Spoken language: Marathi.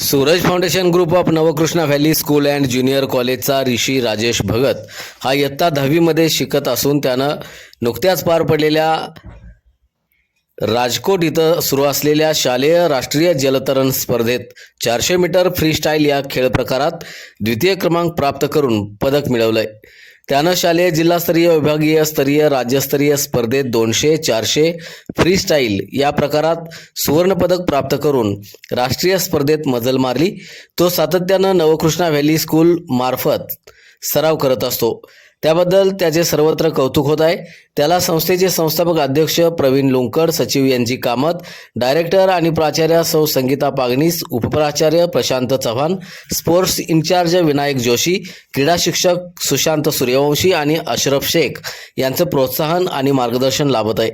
Suraj foundation group of Navkrishna valley school and junior कॉलेजचा ऋषी राजेश भगत हा इयत्ता 10वीमध्ये शिकत असून त्यानं नुकत्याच पार पडलेल्या राजकोट इथं सुरू असलेल्या शालेय राष्ट्रीय जलतरण स्पर्धेत 400 मीटर फ्रीस्टाईल या खेळ प्रकारात द्वितीय क्रमांक प्राप्त करून पदक मिळवलंय। त्यानं शालेय जिल्हास्तरीय विभागीय स्तरीय राज्यस्तरीय स्पर्धेत 200 400 फ्रीस्टाईल या प्रकारात सुवर्णपदक प्राप्त करून राष्ट्रीय स्पर्धेत मजल मारली। तो सातत्यानं नवकृष्णा व्हॅली स्कूल मार्फत सराव करत असतो, त्याबद्दल त्याचे सर्वत्र कौतुक होत आहे। त्याला संस्थेचे संस्थापक अध्यक्ष प्रवीण लोंकड, सचिव एनजी कामत, डायरेक्टर आणि प्राचार्य सौ संगीता पागनीस, उपप्राचार्य प्रशांत चव्हाण, स्पोर्ट्स इन्चार्ज विनायक जोशी, क्रीडा शिक्षक सुशांत सूर्यवंशी आणि अशरफ शेख यांचं प्रोत्साहन आणि मार्गदर्शन लाभत आहे।